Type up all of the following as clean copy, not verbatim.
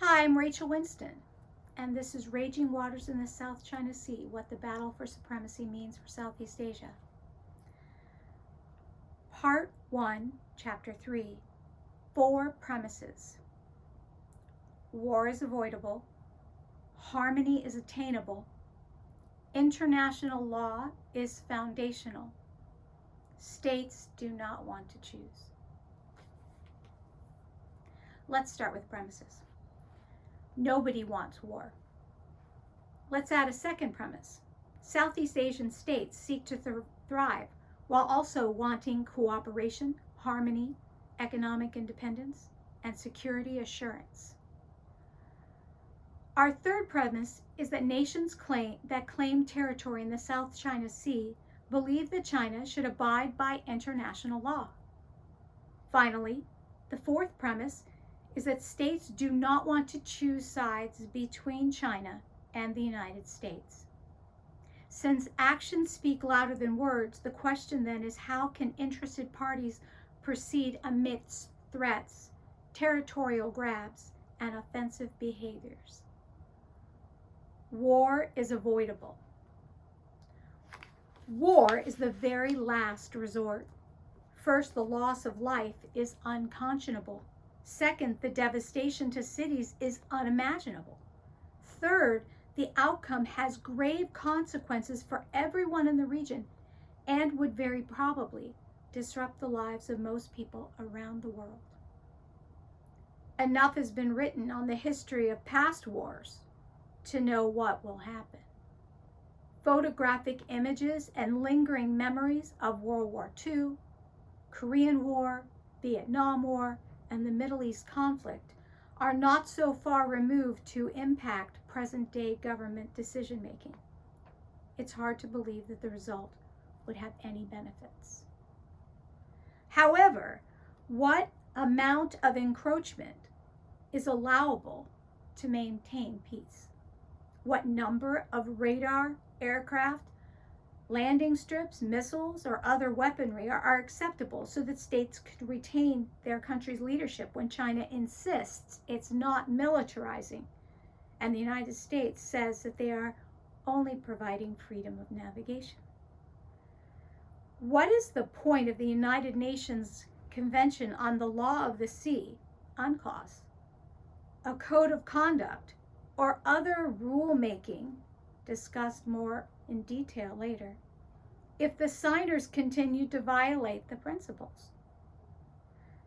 Hi, I'm Rachel Winston, and this is Raging Waters in the South China Sea, What the Battle for Supremacy Means for Southeast Asia. Part 1, Chapter 3, 4 Premises. War is avoidable. Harmony is attainable. International law is foundational. States do not want to choose. Let's start with premises. Nobody wants war. Let's add a second premise. Southeast Asian states seek to thrive while also wanting cooperation, harmony, economic independence, and security assurance. Our third premise is that nations that claim territory in the South China Sea believe that China should abide by international law. Finally, the fourth premise is that states do not want to choose sides between China and the United States. Since actions speak louder than words, the question then is, how can interested parties proceed amidst threats, territorial grabs, and offensive behaviors? War is avoidable. War is the very last resort. First, the loss of life is unconscionable. Second, the devastation to cities is unimaginable. Third, the outcome has grave consequences for everyone in the region and would very probably disrupt the lives of most people around the world. Enough has been written on the history of past wars to know what will happen. Photographic images and lingering memories of World War II, Korean War, Vietnam War, and the Middle East conflict are not so far removed to impact present-day government decision-making. It's hard to believe that the result would have any benefits. However, what amount of encroachment is allowable to maintain peace? What number of radar, aircraft, landing strips, missiles, or other weaponry are acceptable so that states could retain their country's leadership when China insists it's not militarizing and the United States says that they are only providing freedom of navigation? What is the point of the United Nations Convention on the Law of the Sea, UNCLOS, a code of conduct, or other rulemaking discussed more in detail later, if the signers continue to violate the principles?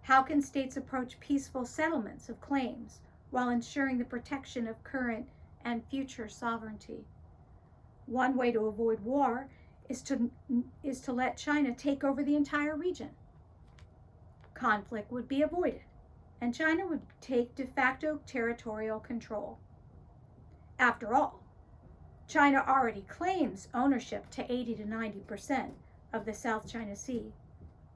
How can states approach peaceful settlements of claims while ensuring the protection of current and future sovereignty? One way to avoid war is to let China take over the entire region. Conflict would be avoided, and China would take de facto territorial control. After all, China already claims ownership to 80 to 90% of the South China Sea.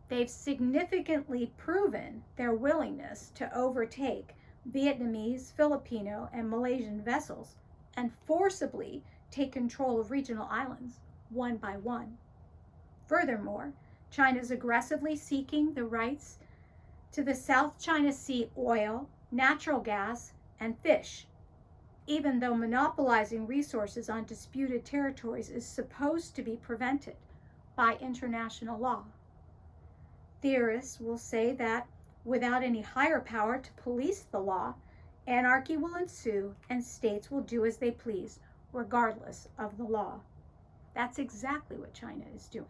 They've significantly proven their willingness to overtake Vietnamese, Filipino, and Malaysian vessels and forcibly take control of regional islands one by one. Furthermore, China is aggressively seeking the rights to the South China Sea oil, natural gas, and fish, even though monopolizing resources on disputed territories is supposed to be prevented by international law. Theorists will say that without any higher power to police the law, anarchy will ensue and states will do as they please, regardless of the law. That's exactly what China is doing.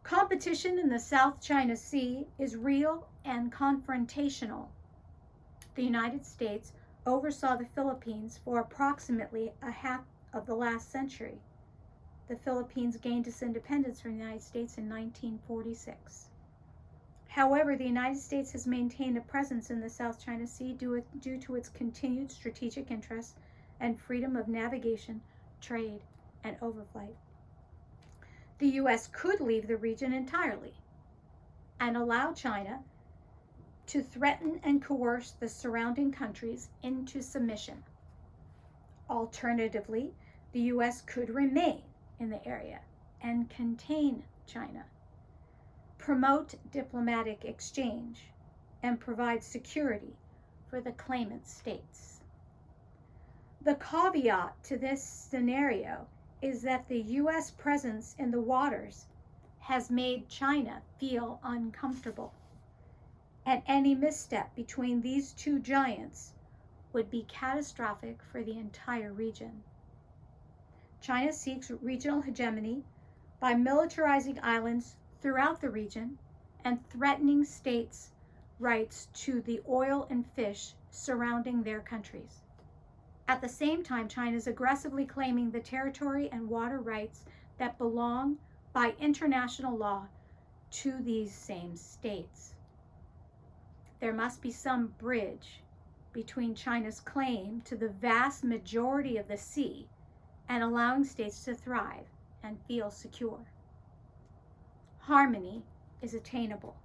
Competition in the South China Sea is real and confrontational. The United States oversaw the Philippines for approximately a half of the last century. The Philippines gained its independence from the United States in 1946. However, the United States has maintained a presence in the South China Sea due to its continued strategic interests and freedom of navigation, trade, and overflight. The U.S. could leave the region entirely and allow China to threaten and coerce the surrounding countries into submission. Alternatively, the U.S. could remain in the area and contain China, promote diplomatic exchange, and provide security for the claimant states. The caveat to this scenario is that the U.S. presence in the waters has made China feel uncomfortable, and any misstep between these two giants would be catastrophic for the entire region. China seeks regional hegemony by militarizing islands throughout the region and threatening states' rights to the oil and fish surrounding their countries. At the same time, China is aggressively claiming the territory and water rights that belong by international law to these same states. There must be some bridge between China's claim to the vast majority of the sea and allowing states to thrive and feel secure. Harmony is attainable.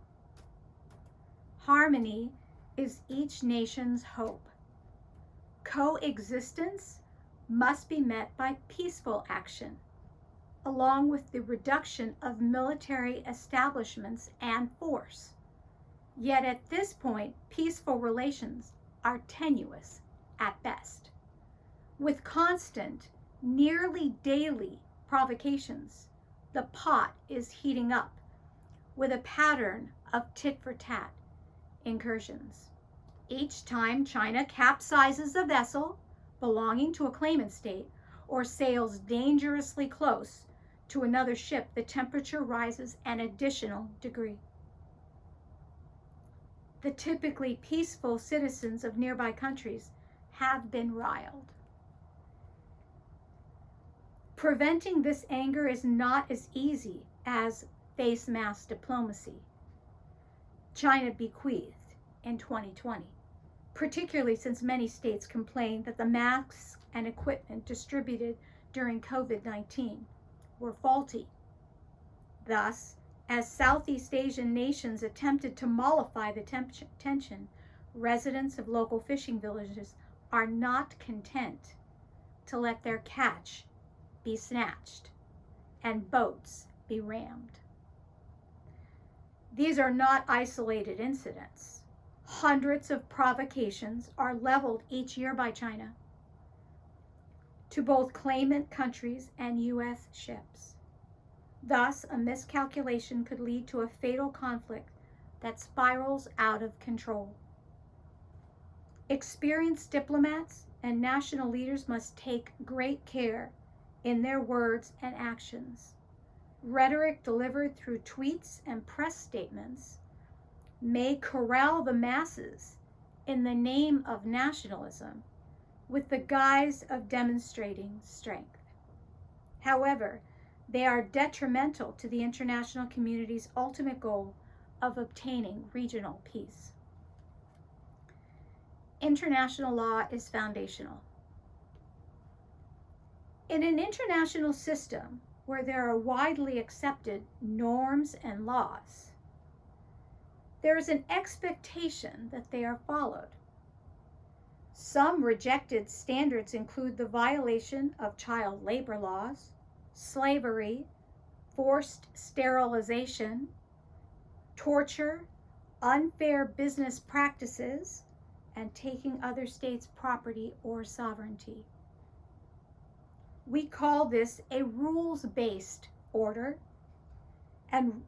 Harmony is each nation's hope. Coexistence must be met by peaceful action, along with the reduction of military establishments and force. Yet at this point, peaceful relations are tenuous at best. With constant, nearly daily provocations, the pot is heating up with a pattern of tit-for-tat incursions. Each time China capsizes a vessel belonging to a claimant state or sails dangerously close to another ship, the temperature rises an additional degree. The typically peaceful citizens of nearby countries have been riled. Preventing this anger is not as easy as face mask diplomacy China bequeathed in 2020, particularly since many states complained that the masks and equipment distributed during COVID-19 were faulty. Thus, as Southeast Asian nations attempted to mollify the tension, residents of local fishing villages are not content to let their catch be snatched and boats be rammed. These are not isolated incidents. Hundreds of provocations are leveled each year by China to both claimant countries and U.S. ships. Thus, a miscalculation could lead to a fatal conflict that spirals out of control. Experienced diplomats and national leaders must take great care in their words and actions. Rhetoric delivered through tweets and press statements may corral the masses in the name of nationalism with the guise of demonstrating strength. However, they are detrimental to the international community's ultimate goal of obtaining regional peace. International law is foundational. In an international system where there are widely accepted norms and laws, there is an expectation that they are followed. Some rejected standards include the violation of child labor laws, slavery, forced sterilization, torture, unfair business practices, and taking other states' property or sovereignty. We call this a rules-based order, and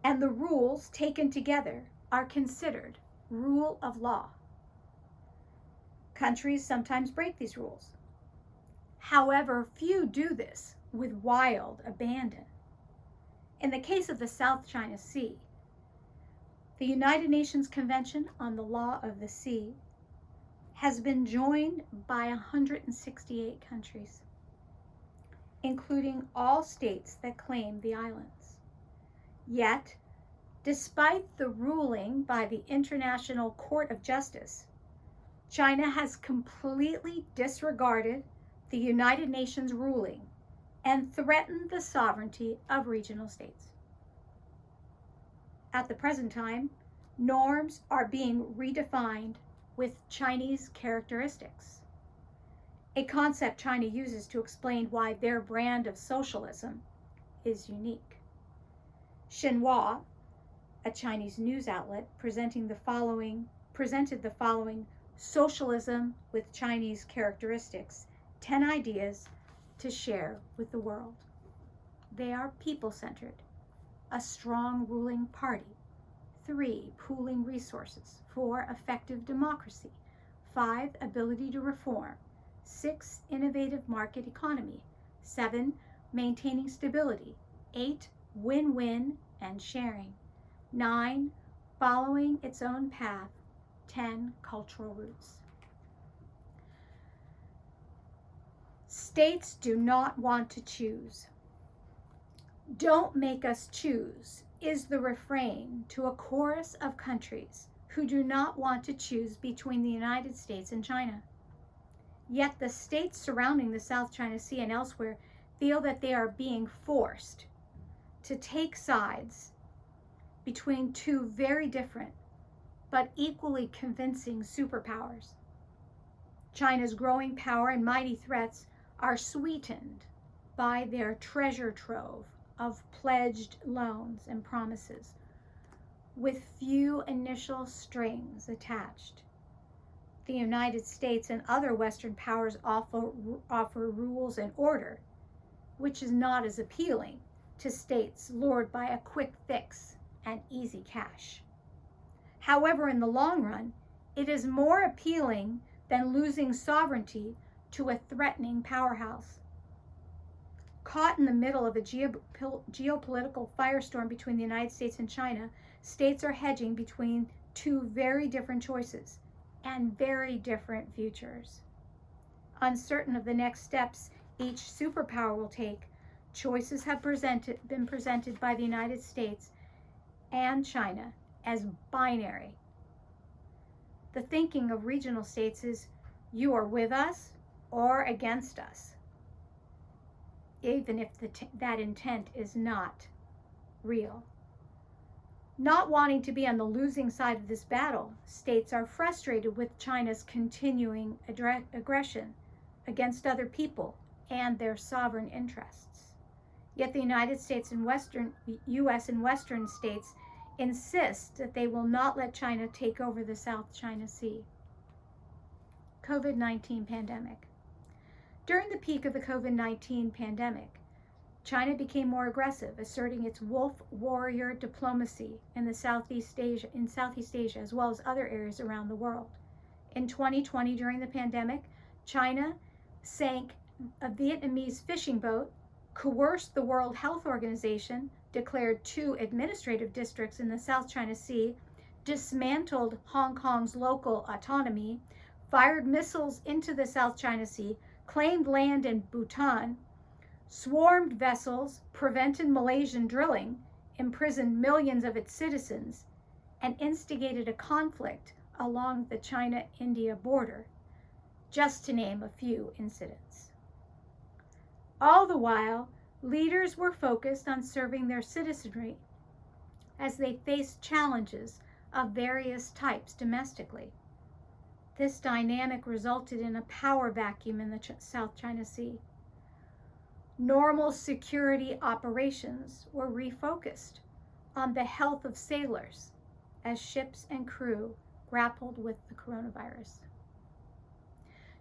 the rules taken together are considered rule of law. Countries sometimes break these rules. However, few do this with wild abandon. In the case of the South China Sea, the United Nations Convention on the Law of the Sea has been joined by 168 countries, including all states that claim the islands. Yet, despite the ruling by the International Court of Justice, China has completely disregarded the United Nations ruling and threatened the sovereignty of regional states. At the present time, norms are being redefined with Chinese characteristics, a concept China uses to explain why their brand of socialism is unique. Xinhua, a Chinese news outlet presenting the following presented the following socialism with Chinese characteristics, 10 ideas to share with the world. They are people-centered, a strong ruling party, 3, pooling resources, 4, effective democracy, 5, ability to reform, 6, innovative market economy, 7, maintaining stability, 8, win-win and sharing, 9, following its own path, 10, cultural roots. States do not want to choose. Don't make us choose is the refrain to a chorus of countries who do not want to choose between the United States and China. Yet the states surrounding the South China Sea and elsewhere feel that they are being forced to take sides between two very different but equally convincing superpowers. China's growing power and mighty threats are sweetened by their treasure trove of pledged loans and promises, with few initial strings attached. The United States and other Western powers offer rules and order, which is not as appealing to states lured by a quick fix and easy cash. However, in the long run, it is more appealing than losing sovereignty to a threatening powerhouse. Caught in the middle of a geopolitical firestorm between the United States and China, states are hedging between two very different choices and very different futures. Uncertain of the next steps each superpower will take, choices have been presented by the United States and China as binary. The thinking of regional states is, you are with us or against us, even if that intent is not real. Not wanting to be on the losing side of this battle, states are frustrated with China's continuing aggression against other people and their sovereign interests. Yet the United States and U.S. and Western states insist that they will not let China take over the South China Sea. COVID-19 pandemic. During the peak of the COVID-19 pandemic, China became more aggressive, asserting its wolf warrior diplomacy in Southeast Asia, as well as other areas around the world. In 2020, during the pandemic, China sank a Vietnamese fishing boat, coerced the World Health Organization, declared 2 administrative districts in the South China Sea, dismantled Hong Kong's local autonomy, fired missiles into the South China Sea, claimed land in Bhutan, swarmed vessels, prevented Malaysian drilling, imprisoned millions of its citizens, and instigated a conflict along the China-India border, just to name a few incidents. All the while, leaders were focused on serving their citizenry as they faced challenges of various types domestically. This dynamic resulted in a power vacuum in the South China Sea. Normal security operations were refocused on the health of sailors as ships and crew grappled with the coronavirus.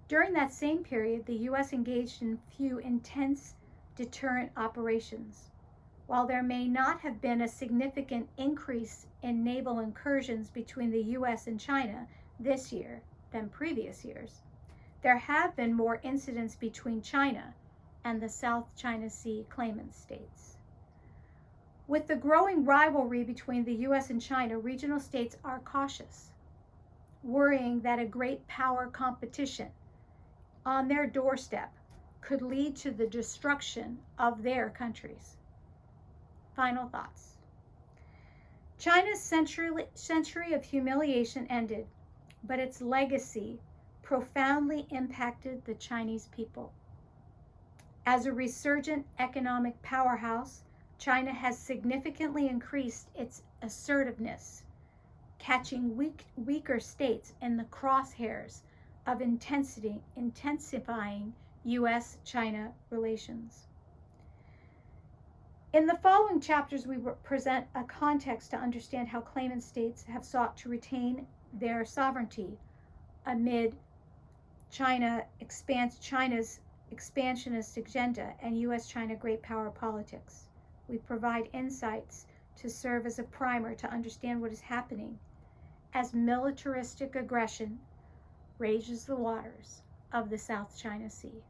During that same period, the U.S. engaged in few intense deterrent operations. While there may not have been a significant increase in naval incursions between the U.S. and China this year than previous years, there have been more incidents between China and the South China Sea claimant states. With the growing rivalry between the U.S. and China, regional states are cautious, worrying that a great power competition on their doorstep could lead to the destruction of their countries. Final thoughts. China's century of humiliation ended, but its legacy profoundly impacted the Chinese people. As a resurgent economic powerhouse, China has significantly increased its assertiveness, catching weaker states in the crosshairs of intensifying U.S.-China relations. In the following chapters, we present a context to understand how claimant states have sought to retain their sovereignty amid China's expansionist agenda and U.S.-China great power politics. We provide insights to serve as a primer to understand what is happening as militaristic aggression rages the waters of the South China Sea.